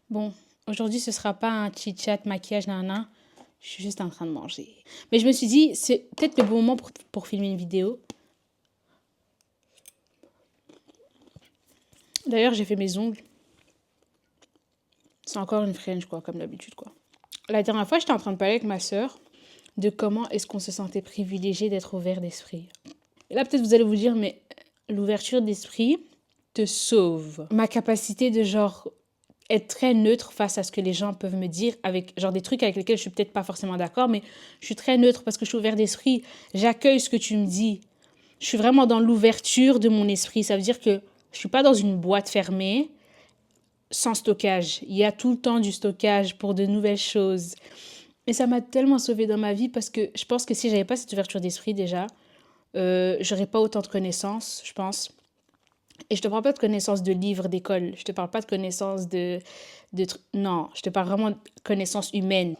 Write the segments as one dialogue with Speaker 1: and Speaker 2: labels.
Speaker 1: Bon, aujourd'hui, ce sera pas un chit-chat, maquillage, nana. Je suis juste en train de manger. Mais je me suis dit, c'est peut-être le bon moment pour filmer une vidéo. D'ailleurs, j'ai fait mes ongles. C'est encore une French, quoi, comme d'habitude, quoi. La dernière fois, j'étais en train de parler avec ma sœur de comment est-ce qu'on se sentait privilégié d'être ouvert d'esprit. Et là, peut-être vous allez vous dire, mais l'ouverture d'esprit te sauve. Ma capacité de genre être très neutre face à ce que les gens peuvent me dire avec genre des trucs avec lesquels je suis peut-être pas forcément d'accord, mais je suis très neutre parce que je suis ouvert d'esprit. J'accueille ce que tu me dis. Je suis vraiment dans l'ouverture de mon esprit. Ça veut dire que je suis pas dans une boîte fermée sans stockage. Il y a tout le temps du stockage pour de nouvelles choses. Et ça m'a tellement sauvée dans ma vie parce que je pense que si j'avais pas cette ouverture d'esprit déjà, j'aurais pas autant de connaissances, je pense. Et je te parle pas de connaissances de livres d'école. Je te parle pas de connaissances non, je te parle vraiment de connaissances humaines.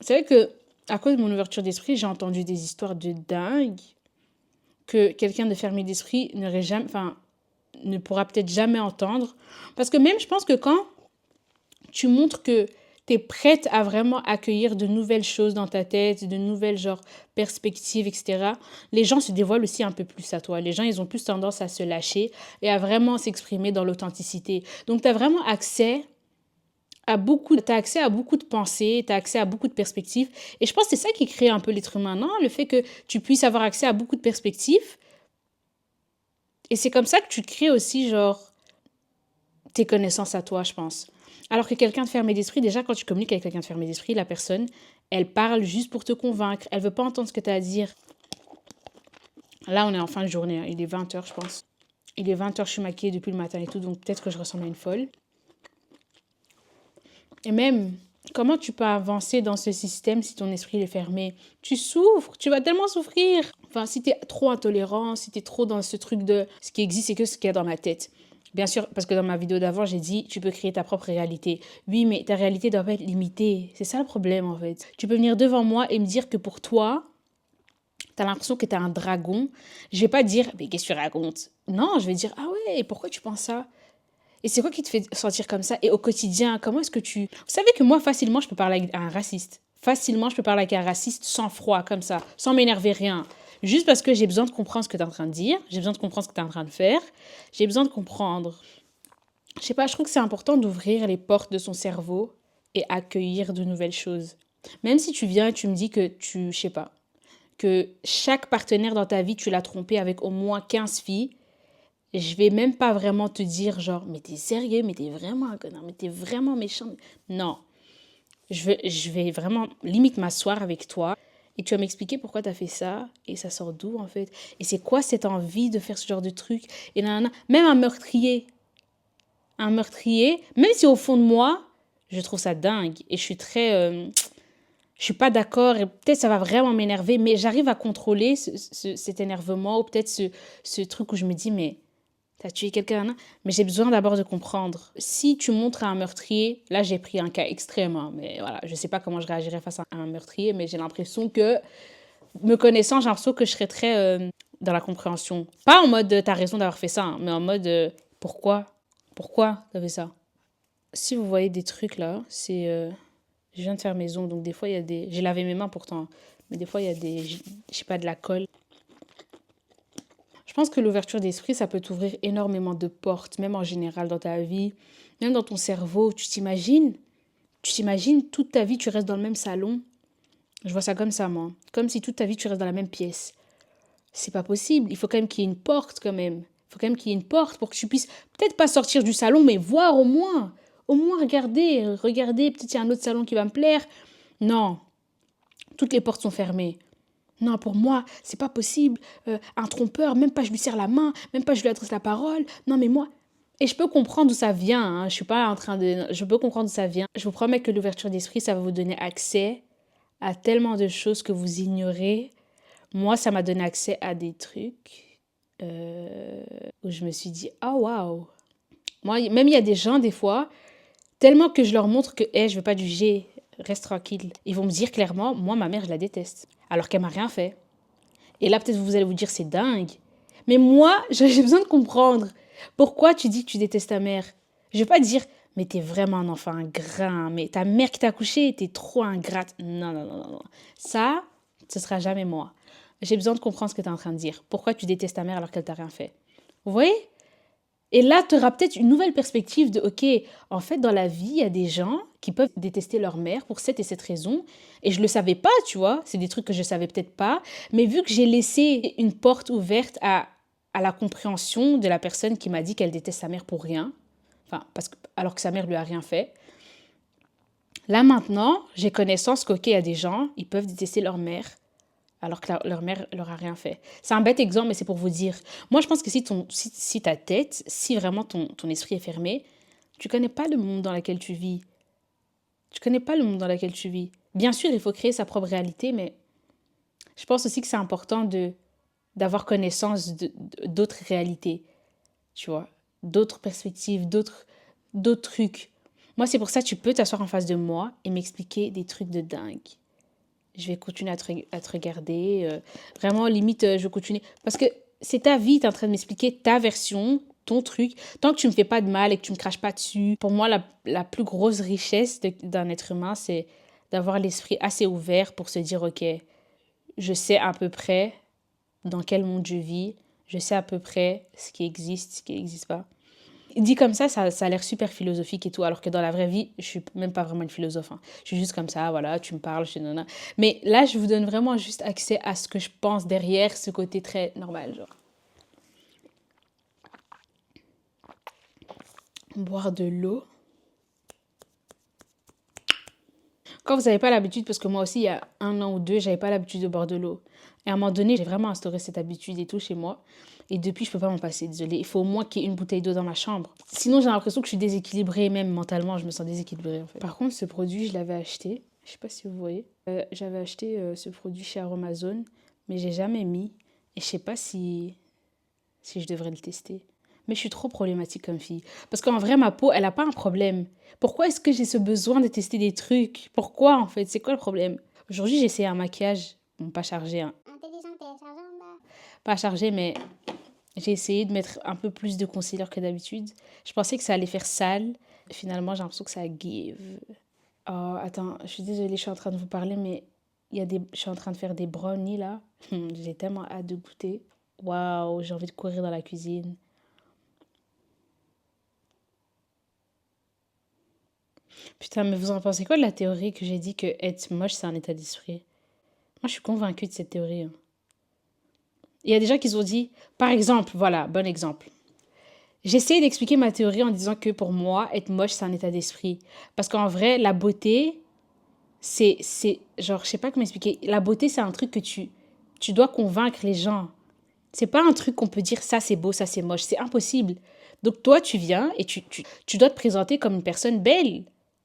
Speaker 1: C'est vrai que, à cause de mon ouverture d'esprit, j'ai entendu des histoires de dingue que quelqu'un de fermé d'esprit n'aurait jamais, enfin, ne pourra peut-être jamais entendre. Parce que même, je pense que quand tu montres que tu es prête à vraiment accueillir de nouvelles choses dans ta tête, de nouvelles genre perspectives, etc., les gens se dévoilent aussi un peu plus à toi. Les gens, ils ont plus tendance à se lâcher et à vraiment s'exprimer dans l'authenticité. Donc, tu as vraiment accès t'as accès à beaucoup de pensées, tu as accès à beaucoup de perspectives. Et je pense que c'est ça qui crée un peu l'être humain, non? Le fait que tu puisses avoir accès à beaucoup de perspectives. Et c'est comme ça que tu crées aussi, genre, tes connaissances à toi, je pense. Alors que quelqu'un de fermé d'esprit, déjà, quand tu communiques avec quelqu'un de fermé d'esprit, la personne, elle parle juste pour te convaincre. Elle veut pas entendre ce que tu as à dire. Là, on est en fin de journée. Il est 20 heures, je pense. Il est 20 heures, je suis maquillée depuis le matin et tout, donc peut-être que je ressemble à une folle. Et même, comment tu peux avancer dans ce système si ton esprit est fermé? Tu souffres, tu vas tellement souffrir. Enfin, si tu es trop intolérant, si tu es trop dans ce truc de ce qui existe, c'est que ce qu'il y a dans ma tête. Bien sûr, parce que dans ma vidéo d'avant, j'ai dit, tu peux créer ta propre réalité. Oui, mais ta réalité doit pas être limitée. C'est ça le problème, en fait. Tu peux venir devant moi et me dire que pour toi, tu as l'impression que tu es un dragon. Je vais pas dire, mais qu'est-ce que tu racontes? Non, je vais dire, ah ouais, et pourquoi tu penses ça? Et c'est quoi qui te fait sentir comme ça? Et au quotidien, comment est-ce que tu... Vous savez que moi, facilement, je peux parler avec un raciste. Facilement, je peux parler avec un raciste sans froid, comme ça, sans m'énerver, rien. Juste parce que j'ai besoin de comprendre ce que tu es en train de dire, j'ai besoin de comprendre ce que tu es en train de faire, j'ai besoin de comprendre. Je sais pas, je trouve que c'est important d'ouvrir les portes de son cerveau et accueillir de nouvelles choses. Même si tu viens et tu me dis que je sais pas, que chaque partenaire dans ta vie, tu l'as trompé avec au moins 15 filles, je vais même pas vraiment te dire genre, mais t'es sérieux, mais t'es vraiment un connard, mais t'es vraiment méchant. Non, je vais vraiment limite m'asseoir avec toi et tu vas m'expliquer pourquoi t'as fait ça et ça sort d'où en fait. Et c'est quoi cette envie de faire ce genre de truc. Et nanana. Même un meurtrier, même si au fond de moi, je trouve ça dingue et je suis très... je suis pas d'accord et peut-être ça va vraiment m'énerver, mais j'arrive à contrôler cet énervement ou peut-être ce truc où je me dis, mais t'as tué quelqu'un, hein? Mais j'ai besoin d'abord de comprendre. Si tu montres à un meurtrier, là j'ai pris un cas extrême, hein, mais voilà, je sais pas comment je réagirais face à un meurtrier, mais j'ai l'impression que, me connaissant, j'ai l'impression que je serais très dans la compréhension. Pas en mode t'as raison d'avoir fait ça, hein, mais en mode pourquoi? Pourquoi t'as fait ça? Si vous voyez des trucs là, c'est... je viens de faire mes ongles, donc des fois il y a des... J'ai lavé mes mains pourtant, mais des fois il y a des... Je sais pas, de la colle. Je pense que l'ouverture d'esprit, ça peut t'ouvrir énormément de portes, même en général dans ta vie, même dans ton cerveau. Tu t'imagines toute ta vie, tu restes dans le même salon. Je vois ça comme ça, moi. Comme si toute ta vie, tu restes dans la même pièce. C'est pas possible. Il faut quand même qu'il y ait une porte, quand même. Il faut quand même qu'il y ait une porte pour que tu puisses peut-être pas sortir du salon, mais voir au moins. Au moins regarder. Peut-être il y a un autre salon qui va me plaire. Non, toutes les portes sont fermées. Non, pour moi, c'est pas possible. Un trompeur, même pas je lui serre la main, même pas je lui adresse la parole. Non, mais moi. Et je peux comprendre d'où ça vient. Hein. Je suis pas en train de. Je peux comprendre d'où ça vient. Je vous promets que l'ouverture d'esprit, ça va vous donner accès à tellement de choses que vous ignorez. Moi, ça m'a donné accès à des trucs où je me suis dit, ah waouh. Moi, même il y a des gens, des fois, tellement que je leur montre que, hey, je veux pas du G, reste tranquille. Ils vont me dire clairement, moi, ma mère, je la déteste. Alors qu'elle m'a rien fait. Et là, peut-être vous allez vous dire, c'est dingue. Mais moi, j'ai besoin de comprendre. Pourquoi tu dis que tu détestes ta mère? Je vais pas dire, mais t'es vraiment un enfant ingrat, mais ta mère qui t'a accouché, t'es trop ingrate. Non, non, non, non, non. Ça, ce sera jamais moi. J'ai besoin de comprendre ce que tu es en train de dire. Pourquoi tu détestes ta mère alors qu'elle t'a rien fait? Vous voyez? Et là, tu auras peut-être une nouvelle perspective de, OK, en fait, dans la vie, il y a des gens qui peuvent détester leur mère pour cette et cette raison. Et je ne le savais pas, tu vois. C'est des trucs que je ne savais peut-être pas. Mais vu que j'ai laissé une porte ouverte à la compréhension de la personne qui m'a dit qu'elle déteste sa mère pour rien, enfin, alors que sa mère lui a rien fait, là maintenant, j'ai connaissance qu'OK, il y a des gens, ils peuvent détester leur mère alors que leur mère leur a rien fait. C'est un bête exemple, mais c'est pour vous dire. Moi, je pense que si ta tête, si vraiment ton esprit est fermé, tu connais pas le monde dans lequel tu vis. Tu connais pas le monde dans lequel tu vis. Bien sûr, il faut créer sa propre réalité, mais je pense aussi que c'est important d'avoir connaissance d'autres réalités, tu vois, d'autres perspectives, d'autres trucs. Moi, c'est pour ça que tu peux t'asseoir en face de moi et m'expliquer des trucs de dingue. Je vais continuer à te regarder. Vraiment, limite, je vais continuer. Parce que c'est ta vie, tu es en train de m'expliquer ta version, ton truc. Tant que tu me fais pas de mal et que tu me craches pas dessus, pour moi, la plus grosse richesse d'un être humain, c'est d'avoir l'esprit assez ouvert pour se dire, OK, je sais à peu près dans quel monde je vis, je sais à peu près ce qui n'existe pas. Dit comme ça a l'air super philosophique et tout, alors que dans la vraie vie, je suis même pas vraiment une philosophe. Hein. Je suis juste comme ça, voilà, tu me parles, je suis nana. Mais là, je vous donne vraiment juste accès à ce que je pense derrière ce côté très normal, genre. Boire de l'eau. Quand vous n'avez pas l'habitude, parce que moi aussi, il y a 1 an ou 2, j'avais pas l'habitude de boire de l'eau. Et à un moment donné, j'ai vraiment instauré cette habitude et tout chez moi. Et depuis, je peux pas m'en passer, désolée. Il faut au moins qu'il y ait une bouteille d'eau dans ma chambre. Sinon, j'ai l'impression que je suis déséquilibrée, même mentalement, je me sens déséquilibrée en fait. Par contre, ce produit, je l'avais acheté. Je sais pas si vous voyez. J'avais acheté ce produit chez Aromazone, mais j'ai jamais mis. Et je sais pas si je devrais le tester. Mais je suis trop problématique comme fille. Parce qu'en vrai, ma peau, elle n'a pas un problème. Pourquoi est-ce que j'ai ce besoin de tester des trucs? Pourquoi, en fait? C'est quoi le problème? Aujourd'hui, j'ai essayé un maquillage. Bon, pas chargé, hein. Pas chargé, mais j'ai essayé de mettre un peu plus de concealer que d'habitude. Je pensais que ça allait faire sale. Finalement, j'ai l'impression que ça give. Oh, attends, je suis désolée, je suis en train de vous parler, mais je suis en train de faire des brownies, là. J'ai tellement hâte de goûter. Waouh, j'ai envie de courir dans la cuisine. Putain, mais vous en pensez quoi de la théorie que j'ai dit que être moche, c'est un état d'esprit? Moi, je suis convaincue de cette théorie. Hein. Il y a des gens qui se ont dit, par exemple, voilà, bon exemple. J'essaie d'expliquer ma théorie en disant que pour moi, être moche, c'est un état d'esprit. Parce qu'en vrai, la beauté, genre, je sais pas comment expliquer. La beauté, c'est un truc que tu dois convaincre les gens. C'est pas un truc qu'on peut dire ça c'est beau, ça c'est moche. C'est impossible. Donc toi, tu viens et tu dois te présenter comme une personne belle.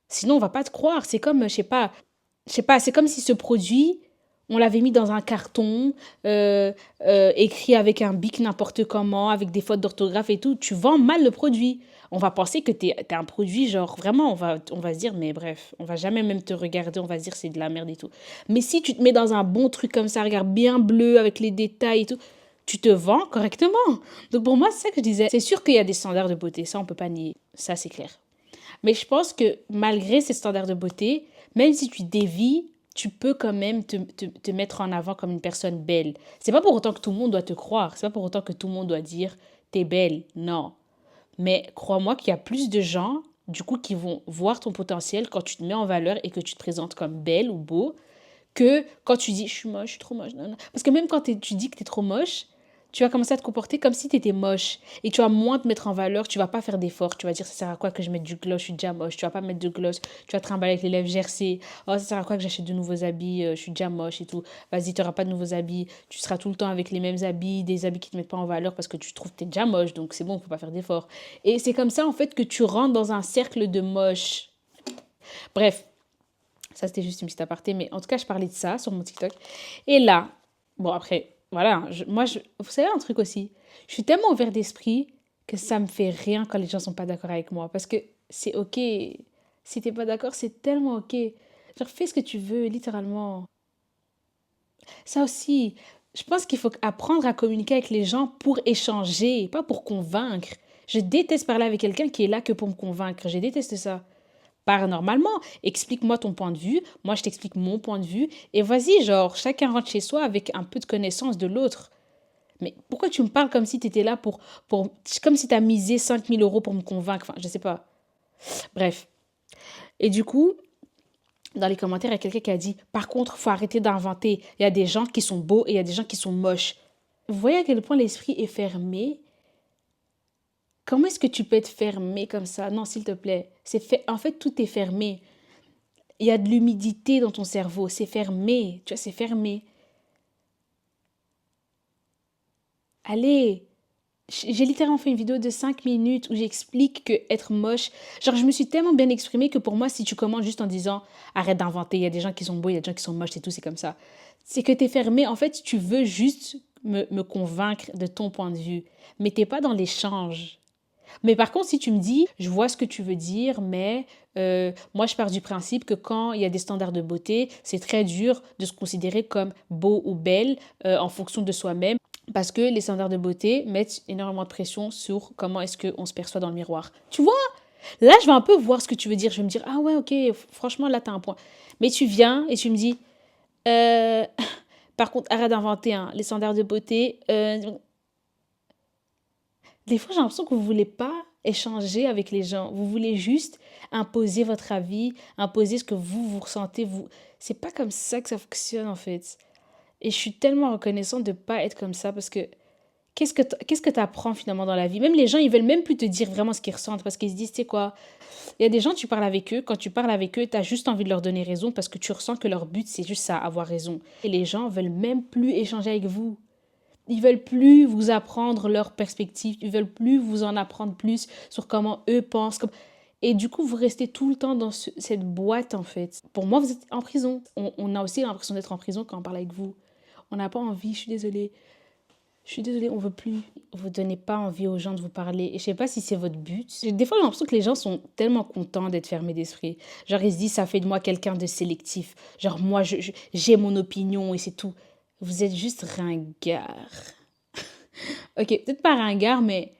Speaker 1: Sinon, on va pas te croire. C'est comme, je sais pas, c'est comme si ce produit, on l'avait mis dans un carton, écrit avec un bic n'importe comment, avec des fautes d'orthographe et tout. Tu vends mal le produit. On va penser que t'es un produit, genre, vraiment, on va se dire, mais bref, on va jamais même te regarder, on va se dire c'est de la merde et tout. Mais si tu te mets dans un bon truc comme ça, regarde bien bleu, avec les détails et tout, tu te vends correctement. Donc pour moi, c'est ça que je disais. C'est sûr qu'il y a des standards de beauté, ça on peut pas nier, ça c'est clair. Mais je pense que malgré ces standards de beauté, même si tu dévies, tu peux quand même te mettre en avant comme une personne belle. C'est pas pour autant que tout le monde doit te croire, c'est pas pour autant que tout le monde doit dire t'es belle, non. Mais crois-moi qu'il y a plus de gens, du coup, qui vont voir ton potentiel quand tu te mets en valeur et que tu te présentes comme belle ou beau, que quand tu dis je suis moche, je suis trop moche. Non, non. Parce que même quand tu dis que tu es trop moche, tu vas commencer à te comporter comme si tu étais moche. Et tu vas moins te mettre en valeur, tu vas pas faire d'efforts. Tu vas dire ça sert à quoi que je mette du gloss, je suis déjà moche. Tu vas pas mettre de gloss, tu vas te trimballer avec les lèvres gercées. Oh, ça sert à quoi que j'achète de nouveaux habits, je suis déjà moche et tout. Vas-y, tu n'auras pas de nouveaux habits. Tu seras tout le temps avec les mêmes habits, des habits qui te mettent pas en valeur parce que tu trouves que tu es déjà moche. Donc c'est bon, faut pas faire d'efforts. Et c'est comme ça en fait que tu rentres dans un cercle de moche. Bref, ça, c'était juste une petite aparté. Mais en tout cas, je parlais de ça sur mon TikTok. Et là, bon, après, voilà. Vous savez un truc aussi. Je suis tellement ouvert d'esprit que ça me fait rien quand les gens sont pas d'accord avec moi. Parce que c'est OK. Si t'es pas d'accord, c'est tellement OK. Genre, fais ce que tu veux, littéralement. Ça aussi, je pense qu'il faut apprendre à communiquer avec les gens pour échanger, pas pour convaincre. Je déteste parler avec quelqu'un qui est là que pour me convaincre. Je déteste ça. Parle normalement, explique-moi ton point de vue, moi je t'explique mon point de vue, et vas-y, genre, chacun rentre chez soi avec un peu de connaissance de l'autre. Mais pourquoi tu me parles comme si tu étais là comme si tu as misé 5 000 € pour me convaincre, enfin, je sais pas. Bref. Et du coup, dans les commentaires, il y a quelqu'un qui a dit, par contre, faut arrêter d'inventer. Il y a des gens qui sont beaux et il y a des gens qui sont moches. Vous voyez à quel point l'esprit est fermé. Comment est-ce que tu peux être fermé comme ça? Non, s'il te plaît. En fait, tout est fermé. Il y a de l'humidité dans ton cerveau. C'est fermé. Tu vois, c'est fermé. Allez. J'ai littéralement fait une vidéo de 5 minutes où j'explique que être moche. Genre, je me suis tellement bien exprimée que pour moi, si tu commences juste en disant arrête d'inventer, il y a des gens qui sont beaux, il y a des gens qui sont moches, c'est tout, c'est comme ça. C'est que t'es fermé. En fait, tu veux juste me convaincre de ton point de vue. Mais t'es pas dans l'échange. Mais par contre, si tu me dis, je vois ce que tu veux dire, mais moi, je pars du principe que quand il y a des standards de beauté, c'est très dur de se considérer comme beau ou belle en fonction de soi-même, parce que les standards de beauté mettent énormément de pression sur comment est-ce qu'on se perçoit dans le miroir. Tu vois? Là, je vais un peu voir ce que tu veux dire. Je vais me dire, ah ouais, ok, franchement, là, t'as un point. Mais tu viens et tu me dis, euh, par contre, arrête d'inventer hein, les standards de beauté. Des fois, j'ai l'impression que vous voulez pas échanger avec les gens. Vous voulez juste imposer votre avis, imposer ce que vous ressentez. C'est pas comme ça que ça fonctionne en fait. Et je suis tellement reconnaissante de pas être comme ça parce que qu'est-ce que tu apprends finalement dans la vie? Même les gens, ils veulent même plus te dire vraiment ce qu'ils ressentent parce qu'ils se disent, tu sais quoi? Il y a des gens, tu parles avec eux. Quand tu parles avec eux, tu as juste envie de leur donner raison parce que tu ressens que leur but, c'est juste ça, avoir raison. Et les gens veulent même plus échanger avec vous. Ils veulent plus vous apprendre leur perspective, ils veulent plus vous en apprendre plus sur comment eux pensent. Et du coup, vous restez tout le temps dans cette boîte, en fait. Pour moi, vous êtes en prison. On a aussi l'impression d'être en prison quand on parle avec vous. On n'a pas envie, je suis désolée. Je suis désolée, on veut plus. Vous donnez pas envie aux gens de vous parler. Et je sais pas si c'est votre but. Des fois, j'ai l'impression que les gens sont tellement contents d'être fermés d'esprit. Genre, ils se disent, ça fait de moi quelqu'un de sélectif. Genre, moi, j'ai mon opinion et c'est tout. Vous êtes juste ringard. Ok, peut-être pas ringard, mais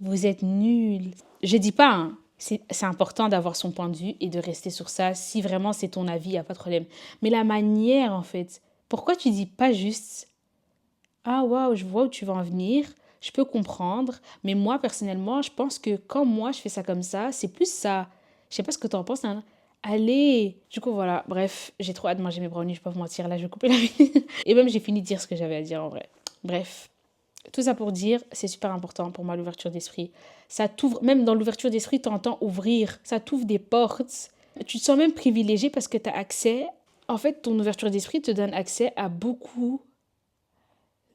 Speaker 1: vous êtes nul. Je dis pas, hein, c'est important d'avoir son point de vue et de rester sur ça. Si vraiment c'est ton avis, y a pas de problème. Mais la manière, en fait, pourquoi tu dis pas juste, ah waouh, je vois où tu vas en venir, je peux comprendre, mais moi personnellement, je pense que quand moi je fais ça comme ça, c'est plus ça. Je sais pas ce que tu en penses, hein. Allez, du coup voilà, bref, j'ai trop hâte de manger mes brownies, je vais pas vous mentir, là je vais couper la vie. Et même j'ai fini de dire ce que j'avais à dire en vrai. Bref. Tout ça pour dire, c'est super important pour moi l'ouverture d'esprit. Ça t'ouvre, même dans l'ouverture d'esprit, tu entends ouvrir, ça t'ouvre des portes. Tu te sens même privilégié parce que tu as accès. En fait, ton ouverture d'esprit te donne accès à beaucoup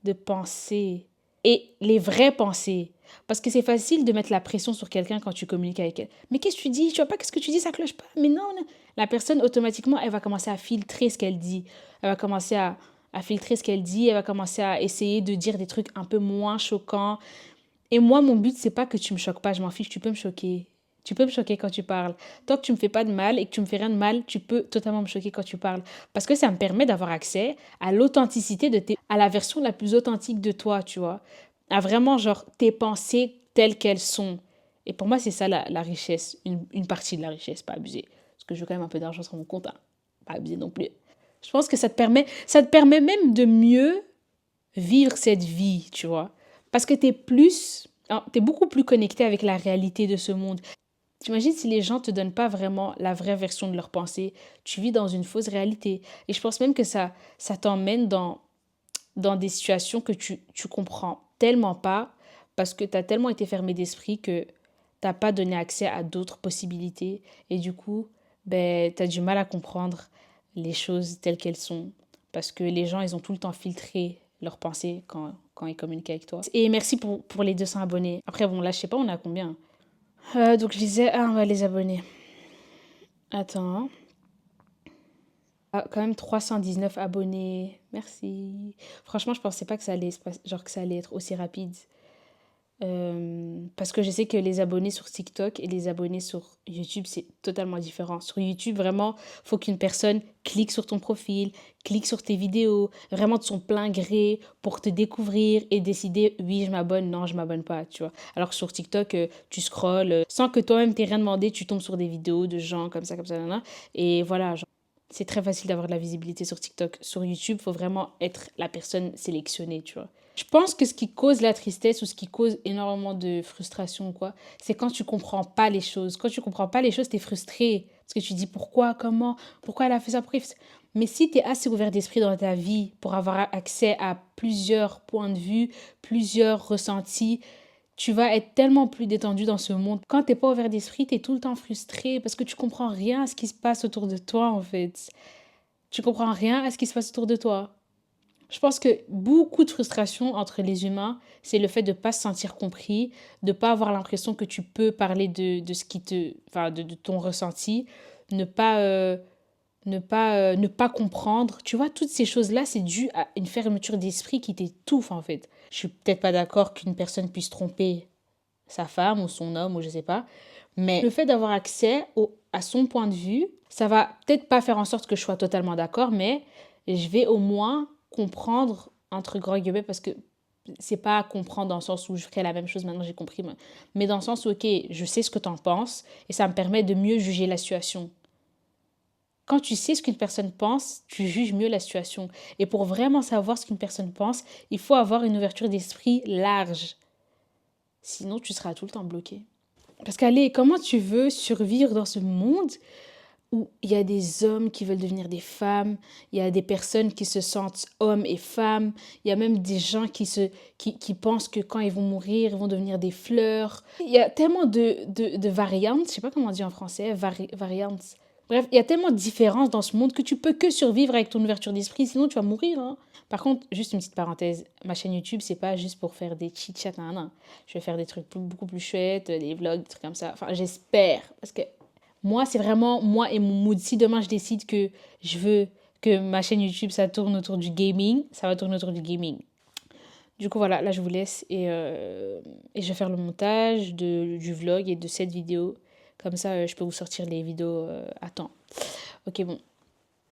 Speaker 1: de pensées. Et les vraies pensées. Parce que c'est facile de mettre la pression sur quelqu'un quand tu communiques avec elle. Mais qu'est-ce que tu dis? Tu vois pas qu'est-ce que tu dis? Ça cloche pas. Mais non, non. La personne, automatiquement, elle va commencer à filtrer ce qu'elle dit. Elle va commencer à filtrer ce qu'elle dit. Elle va commencer à essayer de dire des trucs un peu moins choquants. Et moi, mon but, c'est pas que tu me choques pas. Je m'en fiche. Tu peux me choquer. Tu peux me choquer quand tu parles. Tant que tu me fais pas de mal et que tu me fais rien de mal, tu peux totalement me choquer quand tu parles. Parce que ça me permet d'avoir accès à l'authenticité à la version la plus authentique de toi, tu vois. À vraiment, genre, tes pensées telles qu'elles sont. Et pour moi, c'est ça la richesse. Une partie de la richesse, pas abuser. Parce que je veux quand même un peu d'argent sur mon compte, hein. Pas abuser non plus. Je pense que ça te permet même de mieux vivre cette vie, tu vois. Parce que t'es beaucoup plus connecté avec la réalité de ce monde. T'imagines si les gens te donnent pas vraiment la vraie version de leurs pensées, tu vis dans une fausse réalité. Et je pense même que ça t'emmène dans des situations que tu comprends tellement pas parce que tu as tellement été fermé d'esprit que t'as pas donné accès à d'autres possibilités. Et du coup, ben, tu as du mal à comprendre les choses telles qu'elles sont. Parce que les gens, ils ont tout le temps filtré leurs pensées quand ils communiquent avec toi. Et merci pour les 200 abonnés. Après, bon, là, je sais pas, on a combien. Donc, je disais, ah, on va les abonnés. Attends. Ah, quand même 319 abonnés. Merci. Franchement, je pensais pas que ça allait, genre que ça allait être aussi rapide. Parce que je sais que les abonnés sur TikTok et les abonnés sur YouTube, c'est totalement différent. Sur YouTube, vraiment, faut qu'une personne clique sur ton profil, clique sur tes vidéos, vraiment de son plein gré pour te découvrir et décider, oui, je m'abonne, non, je m'abonne pas, tu vois. Alors que sur TikTok, tu scrolles, sans que toi-même t'aies rien demandé, tu tombes sur des vidéos de gens comme ça, nanana. Et voilà, genre, c'est très facile d'avoir de la visibilité sur TikTok. Sur YouTube, il faut vraiment être la personne sélectionnée, tu vois. Je pense que ce qui cause la tristesse ou ce qui cause énormément de frustration ou quoi, c'est quand tu comprends pas les choses. Quand tu comprends pas les choses, tu es frustré. Parce que tu dis pourquoi, comment, pourquoi elle a fait ça, pourquoi mais si tu es assez ouvert d'esprit dans ta vie pour avoir accès à plusieurs points de vue, plusieurs ressentis, tu vas être tellement plus détendu dans ce monde. Quand t'es pas ouvert d'esprit, tu es tout le temps frustré parce que tu comprends rien à ce qui se passe autour de toi, en fait. Tu comprends rien à ce qui se passe autour de toi. Je pense que beaucoup de frustration entre les humains, c'est le fait de ne pas se sentir compris, de ne pas avoir l'impression que tu peux parler de ce qui te, enfin, de ton ressenti, ne pas, ne pas comprendre. Tu vois, toutes ces choses-là, c'est dû à une fermeture d'esprit qui t'étouffe, en fait. Je suis peut-être pas d'accord qu'une personne puisse tromper sa femme ou son homme ou je sais pas, mais le fait d'avoir accès à son point de vue, ça va peut-être pas faire en sorte que je sois totalement d'accord, mais je vais au moins comprendre, entre grands guillemets, parce que c'est pas comprendre dans le sens où je ferais la même chose maintenant, j'ai compris, mais dans le sens où, ok, je sais ce que tu en penses et ça me permet de mieux juger la situation. Quand tu sais ce qu'une personne pense, tu juges mieux la situation. Et pour vraiment savoir ce qu'une personne pense, il faut avoir une ouverture d'esprit large. Sinon, tu seras tout le temps bloqué. Parce qu'allez, comment tu veux survivre dans ce monde où il y a des hommes qui veulent devenir des femmes, il y a des personnes qui se sentent hommes et femmes, il y a même des gens qui pensent que quand ils vont mourir, ils vont devenir des fleurs. Il y a tellement de variantes, je sais pas comment on dit en français, variantes. Bref, il y a tellement de différences dans ce monde que tu peux que survivre avec ton ouverture d'esprit, sinon tu vas mourir. Hein. Par contre, juste une petite parenthèse, ma chaîne YouTube, c'est pas juste pour faire des chit-chats, non. Je vais faire des trucs beaucoup plus chouettes, des vlogs, des trucs comme ça. Enfin, j'espère, parce que moi, c'est vraiment moi et mon mood. Si demain je décide que je veux que ma chaîne YouTube, ça tourne autour du gaming, ça va tourner autour du gaming. Du coup, voilà, là, je vous laisse et je vais faire le montage du vlog et de cette vidéo. Comme ça, je peux vous sortir les vidéos à temps. Ok, bon.